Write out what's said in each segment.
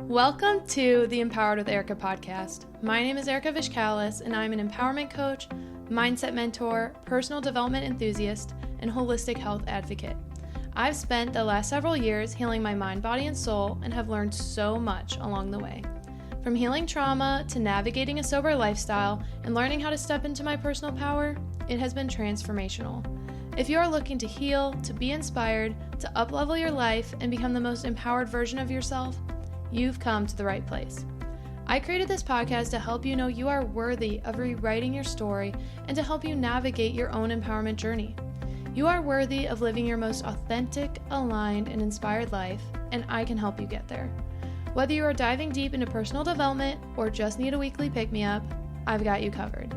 Welcome to the Empowered with Erika podcast. My name is Erika FB, and I'm an empowerment coach, mindset mentor, personal development enthusiast, and holistic health advocate. I've spent the last several years healing my mind, body, and soul, and have learned so much along the way. From healing trauma to navigating a sober lifestyle and learning how to step into my personal power, it has been transformational. If you are looking to heal, to be inspired, to uplevel your life, and become the most empowered version of yourself, you've come to the right place. I created this podcast to help you know you are worthy of rewriting your story and to help you navigate your own empowerment journey. You are worthy of living your most authentic, aligned, and inspired life, and I can help you get there. Whether you are diving deep into personal development or just need a weekly pick-me-up, I've got you covered.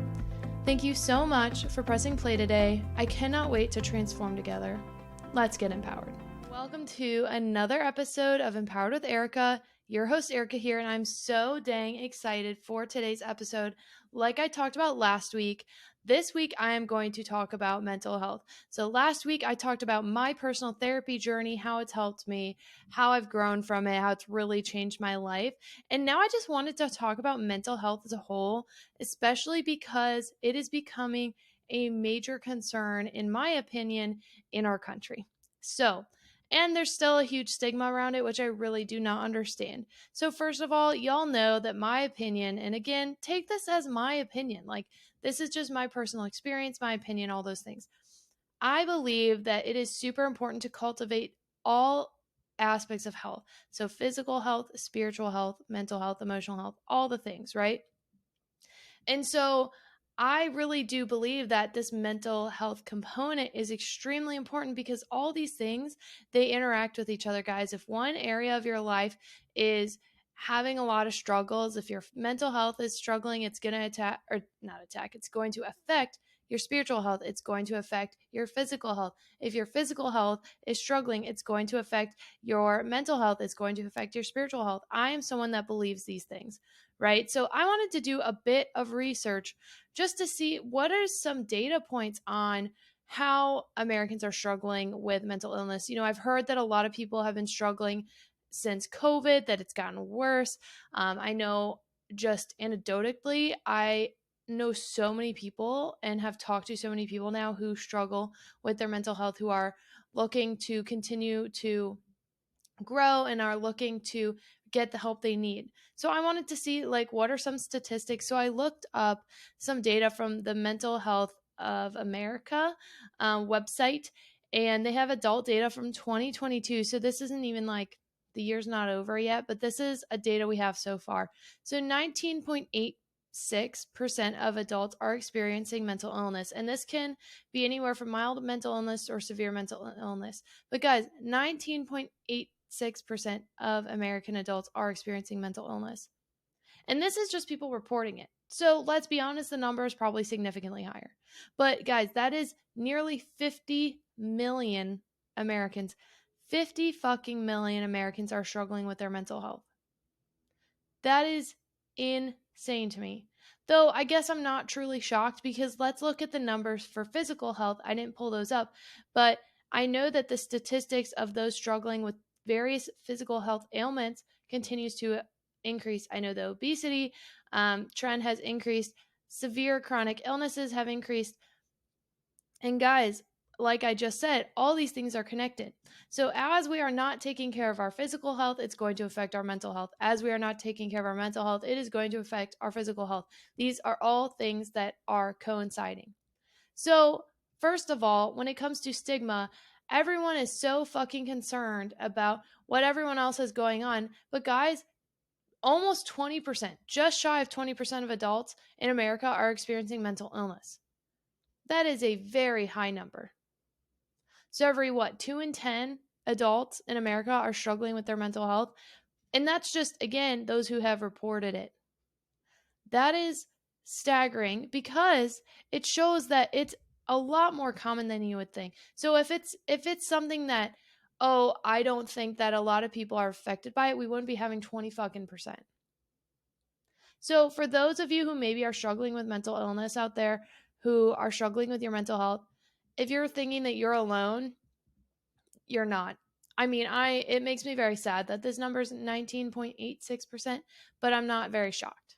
Thank you so much for pressing play today. I cannot wait to transform together. Let's get empowered. Welcome to another episode of Empowered with Erika. Your host Erika here, and I'm so dang excited for today's episode. Like I talked about last week, this week I am going to talk about mental health. So last week I talked about my personal therapy journey, how it's helped me, how I've grown from it, how it's really changed my life. And now I just wanted to talk about mental health as a whole, especially because it is becoming a major concern, in my opinion, in our country. And there's still a huge stigma around it, which I really do not understand. So first of all, y'all know that my opinion, and again, take this as my opinion, like this is just my personal experience, my opinion, all those things. I believe that it is super important to cultivate all aspects of health. So physical health, spiritual health, mental health, emotional health, all the things, right? And so I really do believe that this mental health component is extremely important because all these things, they interact with each other, guys. If one area of your life is having a lot of struggles, if your mental health is struggling, it's going to it's going to affect your spiritual health. It's going to affect your physical health. If your physical health is struggling, it's going to affect your mental health. It's going to affect your spiritual health. I am someone that believes these things, right? So I wanted to do a bit of research just to see what are some data points on how Americans are struggling with mental illness. You know, I've heard that a lot of people have been struggling since COVID, that it's gotten worse. I know just anecdotally, I know so many people and have talked to so many people now who struggle with their mental health, who are looking to continue to grow and are looking to get the help they need. So I wanted to see what are some statistics. So I looked up some data from the Mental Health of America website, and they have adult data from 2022. So this isn't even the year's not over yet, but this is a data we have so far. So 19.86% of adults are experiencing mental illness, and this can be anywhere from mild mental illness or severe mental illness. But guys, 19.86% of American adults are experiencing mental illness. And this is just people reporting it. So let's be honest, the number is probably significantly higher. But guys, that is nearly 50 million Americans. 50 fucking million Americans are struggling with their mental health. That is insane to me. Though I guess I'm not truly shocked, because let's look at the numbers for physical health. I didn't pull those up, but I know that the statistics of those struggling with various physical health ailments continues to increase. I know the obesity trend has increased. Severe chronic illnesses have increased. And guys, like I just said, all these things are connected. So as we are not taking care of our physical health, it's going to affect our mental health. As we are not taking care of our mental health, it is going to affect our physical health. These are all things that are coinciding. So first of all, when it comes to stigma, everyone is so fucking concerned about what everyone else is going on. But guys, almost 20%, just shy of 20% of adults in America are experiencing mental illness. That is a very high number. So every 2 in 10 adults in America are struggling with their mental health. And that's just, again, those who have reported it. That is staggering because it shows that it's a lot more common than you would think. So if it's something that, I don't think that a lot of people are affected by it, we wouldn't be having 20 fucking percent. So for those of you who maybe are struggling with mental illness out there, who are struggling with your mental health, if you're thinking that you're alone, you're not. it makes me very sad that this number is 19.86%, but I'm not very shocked.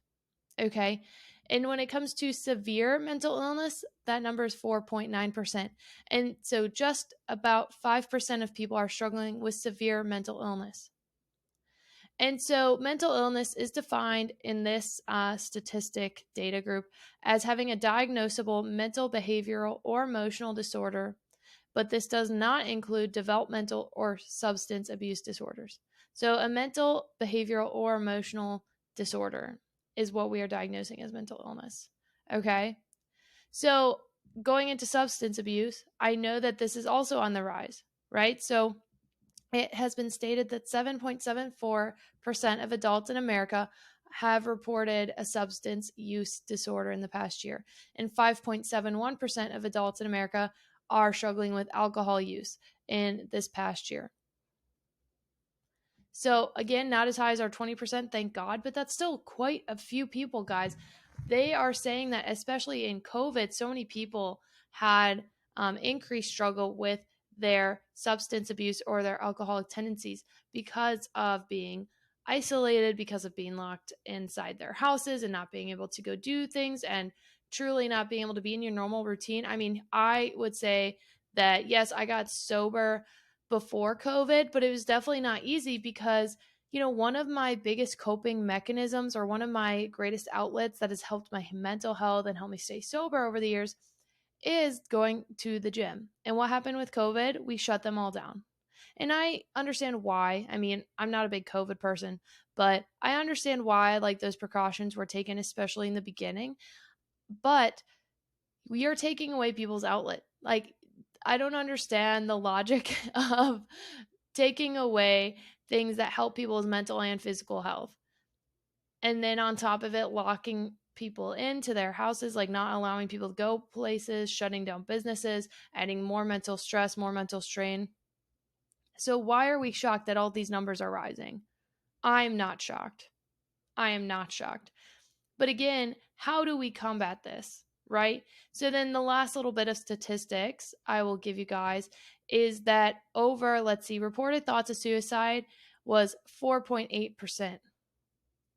Okay. And when it comes to severe mental illness, that number is 4.9%. And so just about 5% of people are struggling with severe mental illness. And so mental illness is defined in this statistic data group as having a diagnosable mental, behavioral, or emotional disorder, but this does not include developmental or substance abuse disorders. So a mental, behavioral, or emotional disorder is what we are diagnosing as mental illness. Okay. So going into substance abuse, I know that this is also on the rise, right? So it has been stated that 7.74% of adults in America have reported a substance use disorder in the past year, and 5.71% of adults in America are struggling with alcohol use in this past year. So again, not as high as our 20%, thank God, but that's still quite a few people, guys. They are saying that especially in COVID, so many people had increased struggle with their substance abuse or their alcoholic tendencies because of being isolated, because of being locked inside their houses and not being able to go do things and truly not being able to be in your normal routine. I would say that yes, I got sober before COVID, but it was definitely not easy because, one of my biggest coping mechanisms or one of my greatest outlets that has helped my mental health and helped me stay sober over the years is going to the gym. And what happened with COVID? We shut them all down. And I understand why. I'm not a big COVID person, but I understand why those precautions were taken, especially in the beginning. But we are taking away people's outlet. I don't understand the logic of taking away things that help people's mental and physical health. And then on top of it, locking people into their houses, not allowing people to go places, shutting down businesses, adding more mental stress, more mental strain. So why are we shocked that all these numbers are rising? I'm not shocked. I am not shocked. But again, how do we combat this? Right? So then the last little bit of statistics I will give you guys is that reported thoughts of suicide was 4.8%.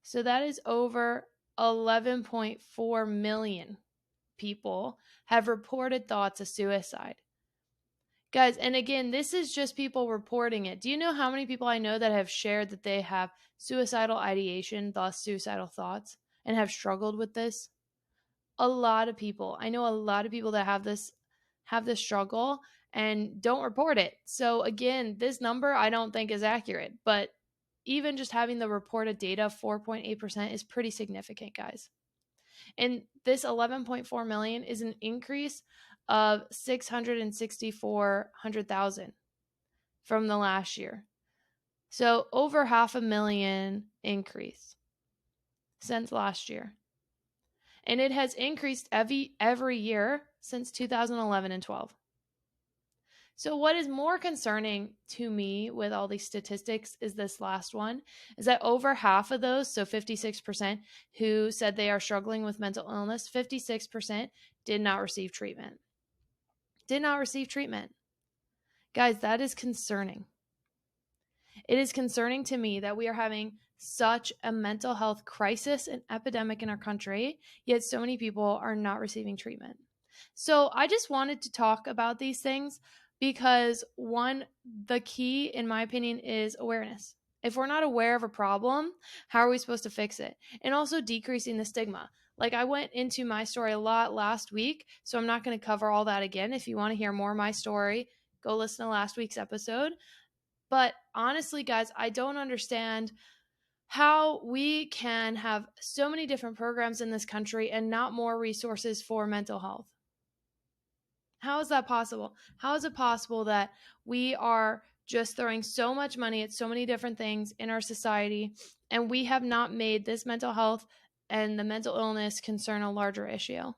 So that is over 11.4 million people have reported thoughts of suicide. Guys, and again, this is just people reporting it. Do you know how many people I know that have shared that they have suicidal ideation, thus suicidal thoughts, and have struggled with this? A lot of people. I know a lot of people that have this struggle and don't report it. So again, this number I don't think is accurate, but even just having the reported data, 4.8% is pretty significant, guys. And this 11.4 million is an increase of 664,000 from the last year. So over 500,000 increase since last year. And it has increased every year since 2011 and 12. So what is more concerning to me with all these statistics is this last one, is that over half of those, so 56% who said they are struggling with mental illness, 56% did not receive treatment. Did not receive treatment. Guys, that is concerning. It is concerning to me that we are having such a mental health crisis and epidemic in our country, yet so many people are not receiving treatment. So I just wanted to talk about these things because one, the key, in my opinion, is awareness. If we're not aware of a problem, how are we supposed to fix it? And also decreasing the stigma. I went into my story a lot last week, so I'm not going to cover all that again. If you want to hear more of my story, go listen to last week's episode. But honestly, guys, I don't understand how we can have so many different programs in this country and not more resources for mental health. How is that possible? How is it possible that we are just throwing so much money at so many different things in our society and we have not made this mental health and the mental illness concern a larger issue?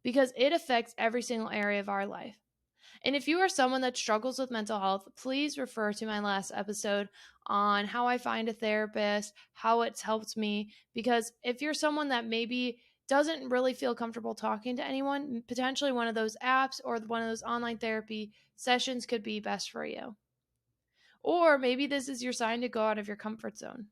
Because it affects every single area of our life. And if you are someone that struggles with mental health, please refer to my last episode on how I find a therapist, how it's helped me. Because if you're someone that maybe doesn't really feel comfortable talking to anyone, potentially one of those apps or one of those online therapy sessions could be best for you. Or maybe this is your sign to go out of your comfort zone.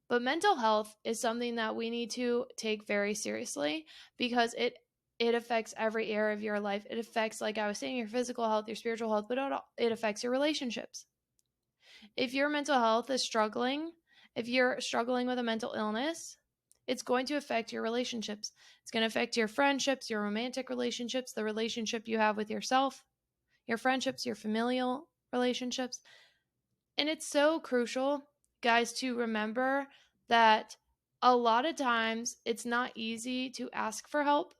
But mental health is something that we need to take very seriously because it affects every area of your life. It affects, like I was saying, your physical health, your spiritual health, but it affects your relationships. If your mental health is struggling, if you're struggling with a mental illness, it's going to affect your relationships. It's going to affect your friendships, your romantic relationships, the relationship you have with yourself, your friendships, your familial relationships. And it's so crucial, guys, to remember that a lot of times it's not easy to ask for help.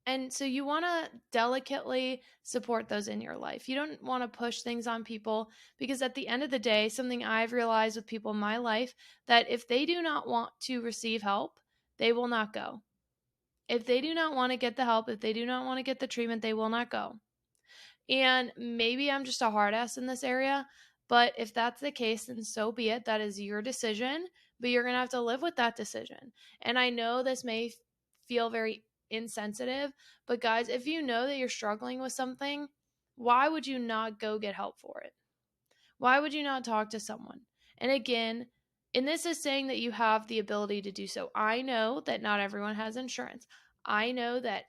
And so you want to delicately support those in your life. You don't want to push things on people because at the end of the day, something I've realized with people in my life, that if they do not want to receive help, they will not go. If they do not want to get the help, if they do not want to get the treatment, they will not go. And maybe I'm just a hard ass in this area, but if that's the case, then so be it. That is your decision, but you're going to have to live with that decision. And I know this may feel very insensitive, but guys, if you know that you're struggling with something, why would you not go get help for it? Why would you not talk to someone? And again, and this is saying that you have the ability to do so. I know that not everyone has insurance. I know that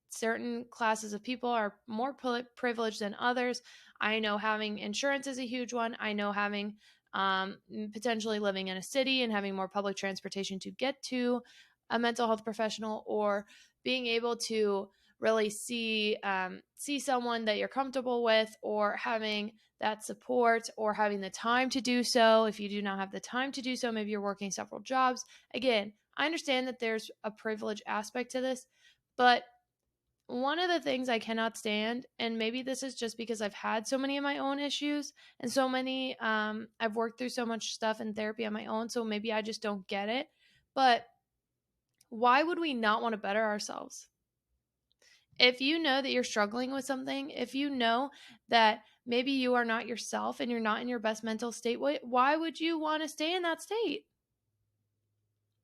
certain classes of people are more privileged than others. I know having insurance is a huge one. I know having potentially living in a city and having more public transportation to get to a mental health professional, or being able to really see someone that you're comfortable with, or having that support, or having the time to do so. If you do not have the time to do so, maybe you're working several jobs. Again, I understand that there's a privilege aspect to this, but one of the things I cannot stand, and maybe this is just because I've had so many of my own issues and so many, I've worked through so much stuff in therapy on my own, so maybe I just don't get it. But why would we not want to better ourselves? If you know that you're struggling with something, if you know that maybe you are not yourself and you're not in your best mental state, why would you want to stay in that state?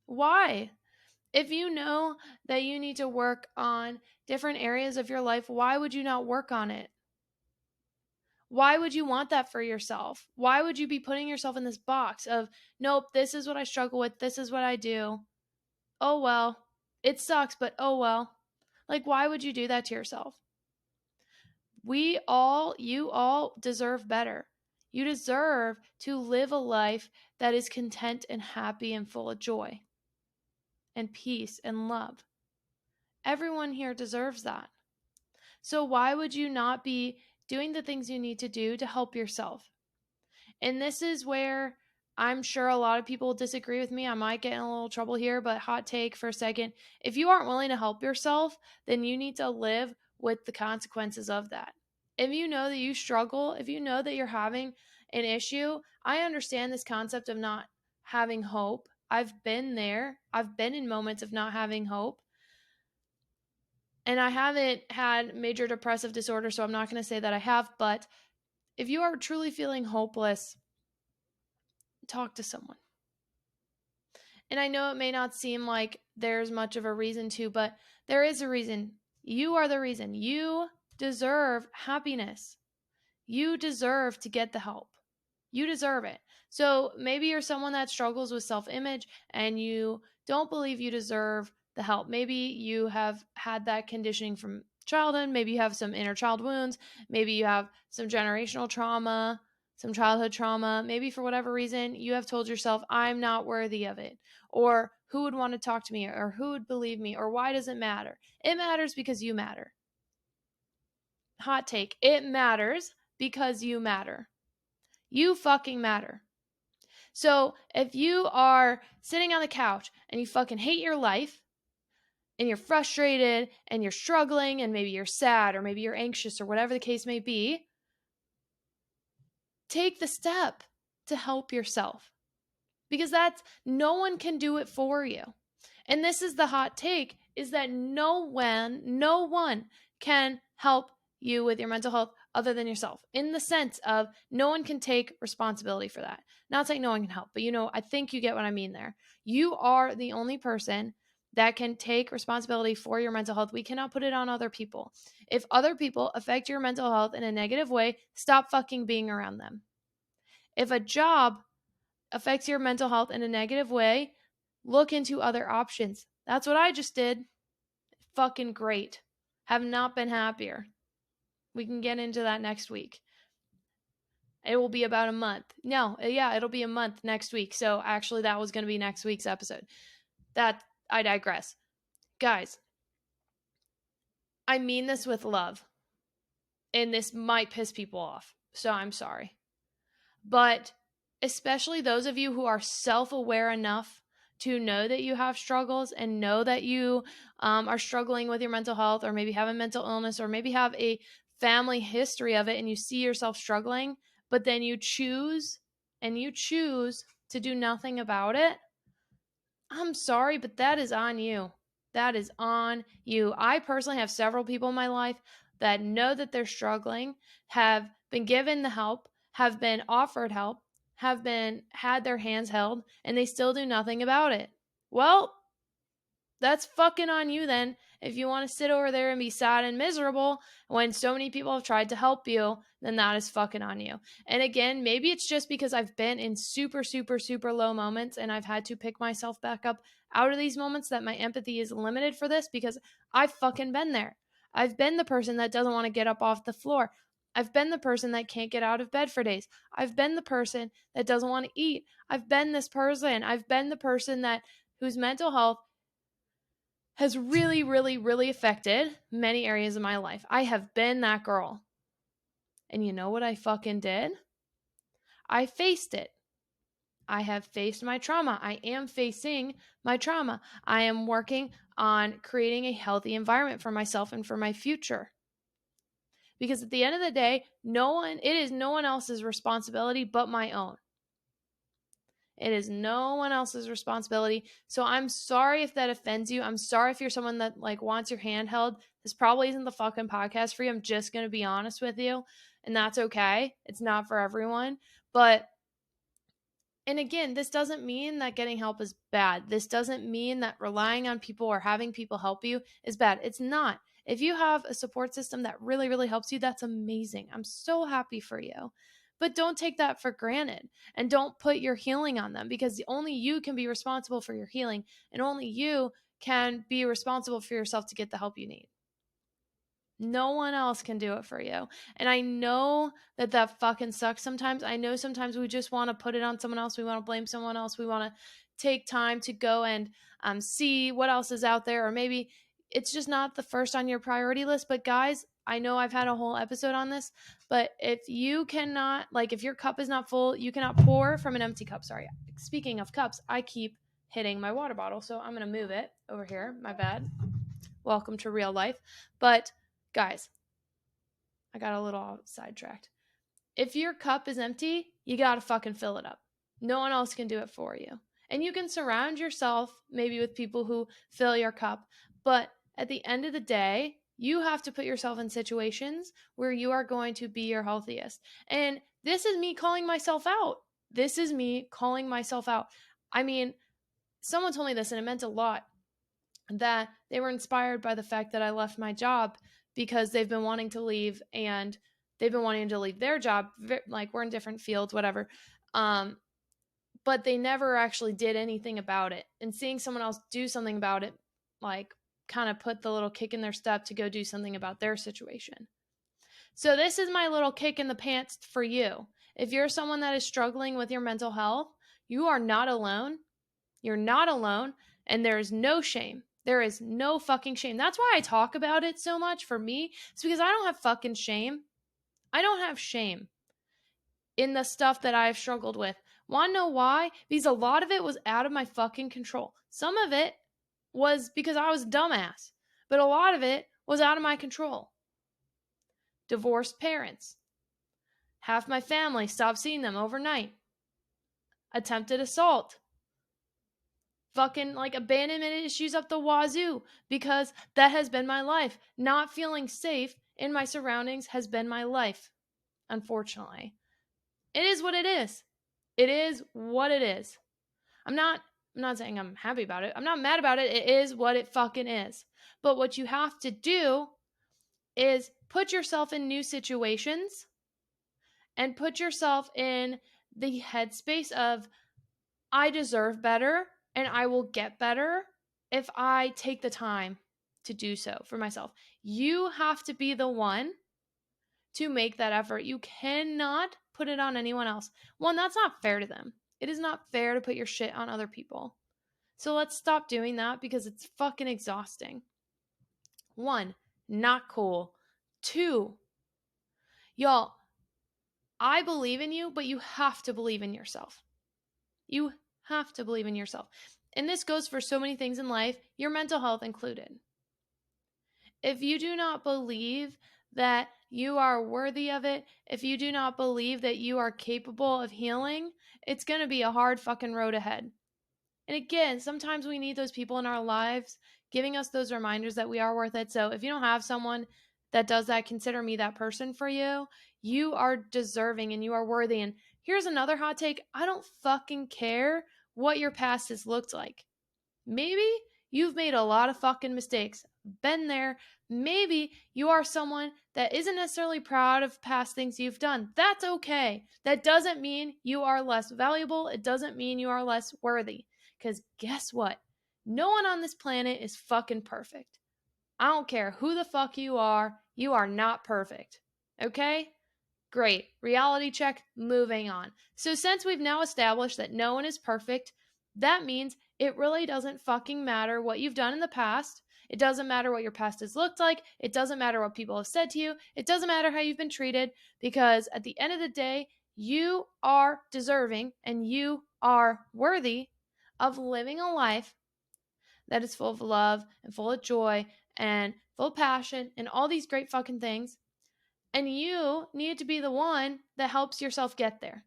Why? If you know that you need to work on different areas of your life, why would you not work on it? Why would you want that for yourself? Why would you be putting yourself in this box of, nope, this is what I struggle with, this is what I do. Oh, well, it sucks, but oh, well. Like, why would you do that to yourself? You all deserve better. You deserve to live a life that is content and happy and full of joy and peace and love. Everyone here deserves that. So why would you not be doing the things you need to do to help yourself? And this is where I'm sure a lot of people disagree with me. I might get in a little trouble here, but hot take for a second. If you aren't willing to help yourself, then you need to live with the consequences of that. If you know that you struggle, if you know that you're having an issue, I understand this concept of not having hope. I've been there. I've been in moments of not having hope. And I haven't had major depressive disorder, so I'm not going to say that I have. But if you are truly feeling hopeless, talk to someone. And I know it may not seem like there's much of a reason to, but there is a reason. You are the reason. You deserve happiness. You deserve to get the help. You deserve it. So maybe you're someone that struggles with self-image and you don't believe you deserve the help. Maybe you have had that conditioning from childhood. Maybe you have some inner child wounds. Maybe you have some generational trauma, some childhood trauma. Maybe for whatever reason, you have told yourself, I'm not worthy of it. Or who would want to talk to me? Or who would believe me? Or why does it matter? It matters because you matter. Hot take. It matters because you matter. You fucking matter. So if you are sitting on the couch and you fucking hate your life and you're frustrated and you're struggling and maybe you're sad or maybe you're anxious or whatever the case may be, take the step to help yourself, because no one can do it for you. And this is the hot take, is that no one can help you with your mental health other than yourself, in the sense of no one can take responsibility for that. Not saying no one can help, but I think you get what I mean there. You are the only person that can take responsibility for your mental health. We cannot put it on other people. If other people affect your mental health in a negative way, stop fucking being around them. If a job affects your mental health in a negative way, look into other options. That's what I just did. Fucking great. Have not been happier. We can get into that next week. It will be about a month. No, yeah, it'll be a month next week. So actually, that was going to be next week's episode. That, I digress. Guys, I mean this with love. And this might piss people off. So I'm sorry. But especially those of you who are self-aware enough to know that you have struggles and know that you are struggling with your mental health, or maybe have a mental illness, or maybe have a family history of it, and you see yourself struggling, but then you choose to do nothing about it. I'm sorry, but that is on you. That is on you. I personally have several people in my life that know that they're struggling, have been given the help, have been offered help, have been had their hands held, and they still do nothing about it. Well, that's fucking on you then. If you want to sit over there and be sad and miserable when so many people have tried to help you, then that is fucking on you. And again, maybe it's just because I've been in super, super, super low moments and I've had to pick myself back up out of these moments that my empathy is limited for this, because I've fucking been there. I've been the person that doesn't want to get up off the floor. I've been the person that can't get out of bed for days. I've been the person that doesn't want to eat. I've been this person. I've been the person that whose mental health has really, really, really affected many areas of my life. I have been that girl. And you know what I fucking did? I faced it. I have faced my trauma. I am facing my trauma. I am working on creating a healthy environment for myself and for my future. Because at the end of the day, it is no one else's responsibility but my own. It is no one else's responsibility. So I'm sorry if that offends you. I'm sorry if you're someone that wants your hand held. This probably isn't the fucking podcast for you. I'm just going to be honest with you. And that's okay. It's not for everyone. And again, this doesn't mean that getting help is bad. This doesn't mean that relying on people or having people help you is bad. It's not. If you have a support system that really, really helps you, that's amazing. I'm so happy for you. But don't take that for granted, and don't put your healing on them, because only you can be responsible for your healing, and only you can be responsible for yourself to get the help you need. No one else can do it for you. And I know that fucking sucks sometimes. I know sometimes we just want to put it on someone else. We want to blame someone else. We want to take time to go and see what else is out there. Or maybe it's just not the first on your priority list. But guys, I know I've had a whole episode on this, but if you cannot, if your cup is not full, you cannot pour from an empty cup. Sorry. Speaking of cups, I keep hitting my water bottle. So I'm going to move it over here. My bad. Welcome to real life. But guys, I got a little sidetracked. If your cup is empty, you got to fucking fill it up. No one else can do it for you. And you can surround yourself maybe with people who fill your cup. But at the end of the day, you have to put yourself in situations where you are going to be your healthiest. And this is me calling myself out. I mean, someone told me this and it meant a lot, that they were inspired by the fact that I left my job because they've been wanting to leave, and they've been wanting to leave their job. We're in different fields, whatever. But they never actually did anything about it. And seeing someone else do something about it, kind of put the little kick in their step to go do something about their situation. So this is my little kick in the pants for you. If you're someone that is struggling with your mental health, you are not alone. You're not alone. And there is no shame. There is no fucking shame. That's why I talk about it so much for me. It's because I don't have fucking shame. I don't have shame in the stuff that I've struggled with. Want to know why? Because a lot of it was out of my fucking control. Some of it was because I was a dumbass, but a lot of it was out of my control. Divorced parents. Half my family stopped seeing them overnight. Attempted assault. Fucking abandonment issues up the wazoo, because that has been my life. Not feeling safe in my surroundings has been my life, unfortunately. It is what it is. It is what it is. I'm not I'm not saying I'm happy about it. I'm not mad about it. It is what it fucking is. But what you have to do is put yourself in new situations and put yourself in the headspace of, I deserve better and I will get better if I take the time to do so for myself. You have to be the one to make that effort. You cannot put it on anyone else. One, that's not fair to them. It is not fair to put your shit on other people. So let's stop doing that because it's fucking exhausting. One, not cool. Two, y'all, I believe in you, but you have to believe in yourself. You have to believe in yourself. And this goes for so many things in life, your mental health included. If you do not believe that you are worthy of it, if you do not believe that you are capable of healing, it's going to be a hard fucking road ahead. And again, sometimes we need those people in our lives giving us those reminders that we are worth it. So if you don't have someone that does that, consider me that person for you. You are deserving and you are worthy. And here's another hot take. I don't fucking care what your past has looked like. Maybe you've made a lot of fucking mistakes. Been there. Maybe you are someone that isn't necessarily proud of past things you've done. That's okay. That doesn't mean you are less valuable. It doesn't mean you are less worthy. Because guess what? No one on this planet is fucking perfect. I don't care who the fuck you are not perfect. Okay? Great. Reality check, moving on. So since we've now established that no one is perfect, that means it really doesn't fucking matter what you've done in the past. It doesn't matter what your past has looked like. It doesn't matter what people have said to you. It doesn't matter how you've been treated, because at the end of the day, you are deserving and you are worthy of living a life that is full of love and full of joy and full of passion and all these great fucking things. And you need to be the one that helps yourself get there.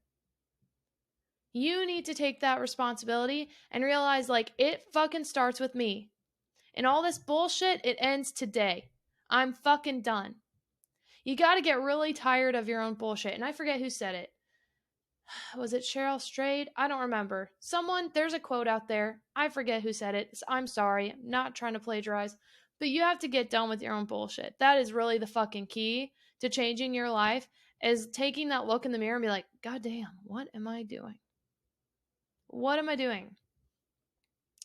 You need to take that responsibility and realize, like, it fucking starts with me. And all this bullshit, it ends today. I'm fucking done. You got to get really tired of your own bullshit. And I forget who said it. Was it Cheryl Strayed? I don't remember. Someone, there's a quote out there. I forget who said it. I'm sorry. I'm not trying to plagiarize. But you have to get done with your own bullshit. That is really the fucking key to changing your life, is taking that look in the mirror and be like, God damn, what am I doing? What am I doing?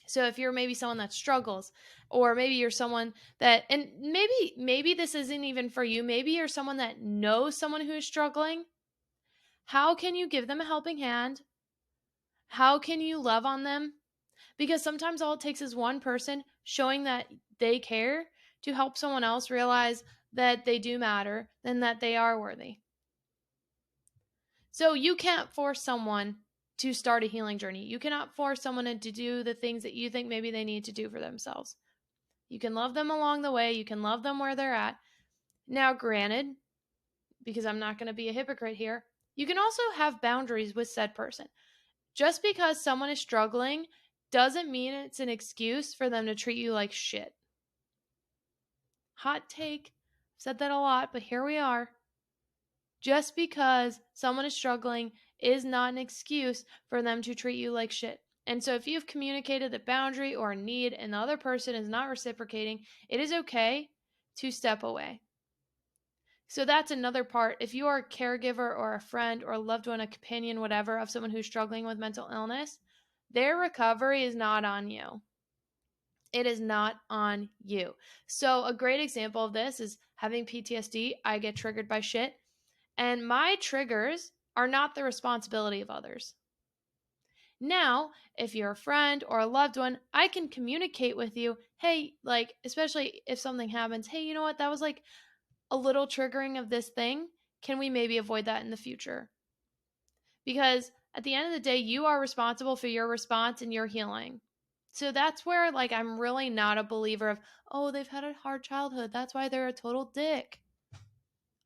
So if you're maybe someone that struggles, or maybe you're someone that, and maybe this isn't even for you, maybe you're someone that knows someone who is struggling, how can you give them a helping hand? How can you love on them? Because sometimes all it takes is one person showing that they care to help someone else realize that they do matter and that they are worthy. So you can't force someone to start a healing journey. You cannot force someone to do the things that you think maybe they need to do for themselves. You can love them along the way. You can love them where they're at. Now, granted, because I'm not going to be a hypocrite here, you can also have boundaries with said person. Just because someone is struggling doesn't mean it's an excuse for them to treat you like shit. Hot take. I've said that a lot, but here we are. Just because someone is struggling is not an excuse for them to treat you like shit. And so if you've communicated the boundary or need and the other person is not reciprocating, it is okay to step away. So that's another part. If you are a caregiver or a friend or a loved one, a companion, whatever, of someone who's struggling with mental illness, their recovery is not on you. It is not on you. So a great example of this is having PTSD. I get triggered by shit. And my triggers are not the responsibility of others. Now, if you're a friend or a loved one, I can communicate with you, hey, like, especially if something happens, hey, you know what, that was like a little triggering of this thing. Can we maybe avoid that in the future? Because at the end of the day, you are responsible for your response and your healing. So that's where, like, I'm really not a believer of, oh, they've had a hard childhood, that's why they're a total dick.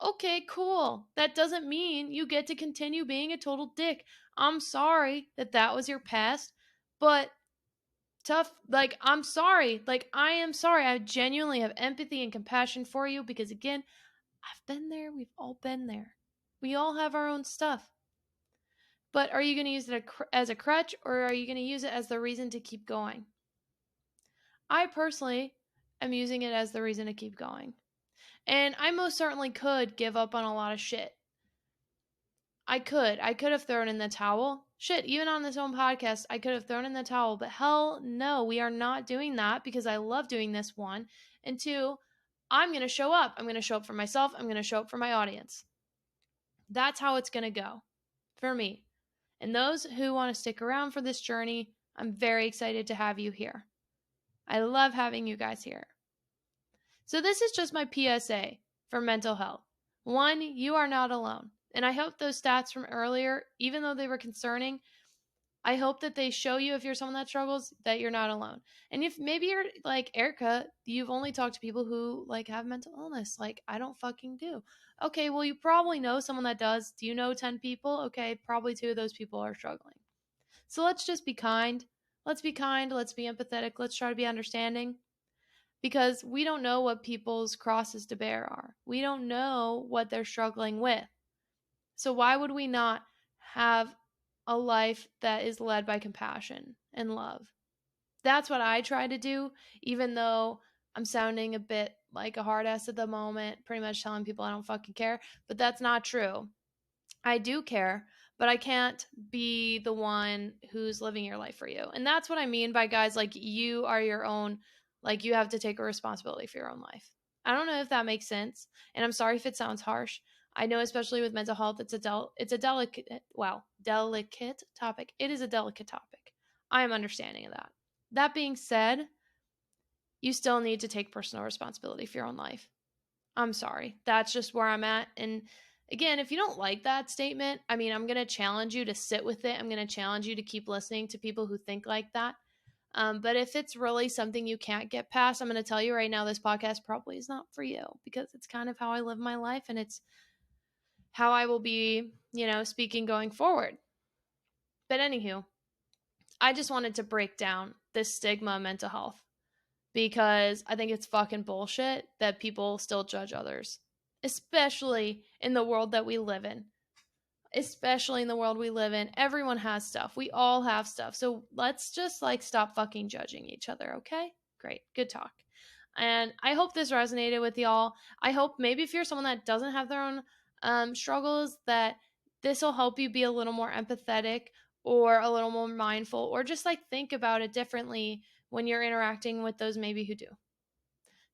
Okay, cool. That doesn't mean you get to continue being a total dick. I'm sorry that that was your past, but tough, like, I'm sorry. Like, I am sorry. I genuinely have empathy and compassion for you because, again, I've been there. We've all been there. We all have our own stuff. But are you going to use it as a crutch, or are you going to use it as the reason to keep going? I personally am using it as the reason to keep going. And I most certainly could give up on a lot of shit. I could have thrown in the towel. Shit, even on this own podcast, I could have thrown in the towel, but hell no, we are not doing that because I love doing this, one. And two, I'm going to show up. I'm going to show up for myself. I'm going to show up for my audience. That's how it's going to go for me. And those who want to stick around for this journey, I'm very excited to have you here. I love having you guys here. So this is just my PSA for mental health. One, you are not alone. And I hope those stats from earlier, even though they were concerning, I hope that they show you, if you're someone that struggles, that you're not alone. And if maybe you're like Erika, you've only talked to people who like have mental illness. Like, I don't fucking do. Okay, well, you probably know someone that does. Do you know 10 people? Okay, probably 2 of those people are struggling. So let's just be kind. Let's be kind. Let's be empathetic. Let's try to be understanding. Because we don't know what people's crosses to bear are. We don't know what they're struggling with. So why would we not have a life that is led by compassion and love? That's what I try to do, even though I'm sounding a bit like a hard ass at the moment, pretty much telling people I don't fucking care. But that's not true. I do care, but I can't be the one who's living your life for you. And that's what I mean by, guys, like, you are your own, like, you have to take a responsibility for your own life. I don't know if that makes sense. And I'm sorry if it sounds harsh. I know, especially with mental health, it's a delicate topic. It is a delicate topic. I am understanding of that. That being said, you still need to take personal responsibility for your own life. I'm sorry. That's just where I'm at. And again, if you don't like that statement, I mean, I'm going to challenge you to sit with it. I'm going to challenge you to keep listening to people who think like that. But if it's really something you can't get past, I'm going to tell you right now, this podcast probably is not for you, because it's kind of how I live my life, and it's how I will be, speaking going forward. But anywho, I just wanted to break down this stigma of mental health, because I think it's fucking bullshit that people still judge others, especially in the world that we live in. Everyone has stuff. We all have stuff. So let's just stop fucking judging each other, okay? Great. Good talk. And I hope this resonated with y'all. I hope maybe if you're someone that doesn't have their own struggles, that this will help you be a little more empathetic or a little more mindful, or just think about it differently when you're interacting with those maybe who do.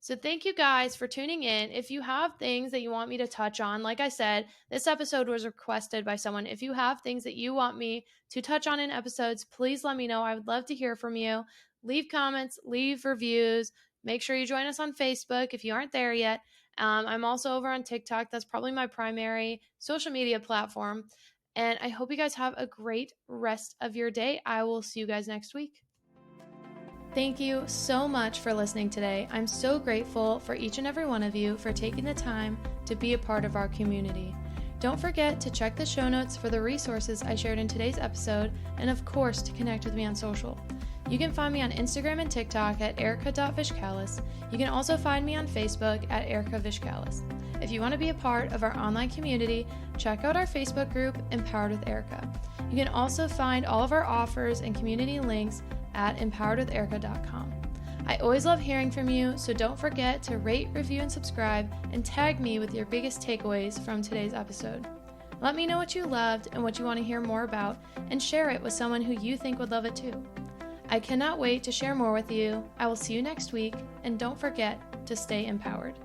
So thank you guys for tuning in. If you have things that you want me to touch on, like I said, this episode was requested by someone. If you have things that you want me to touch on in episodes, please let me know. I would love to hear from you. Leave comments, leave reviews. Make sure you join us on Facebook if you aren't there yet. I'm also over on TikTok. That's probably my primary social media platform. And I hope you guys have a great rest of your day. I will see you guys next week. Thank you so much for listening today. I'm so grateful for each and every one of you for taking the time to be a part of our community. Don't forget to check the show notes for the resources I shared in today's episode, and of course to connect with me on social. You can find me on Instagram and TikTok at erika.vishkalis. You can also find me on Facebook at Erika Vishkalis. If you want to be a part of our online community, check out our Facebook group, Empowered with Erika. You can also find all of our offers and community links at empoweredwitherika.com. I always love hearing from you, so don't forget to rate, review, and subscribe, and tag me with your biggest takeaways from today's episode. Let me know what you loved and what you want to hear more about, and share it with someone who you think would love it too. I cannot wait to share more with you. I will see you next week, and don't forget to stay empowered.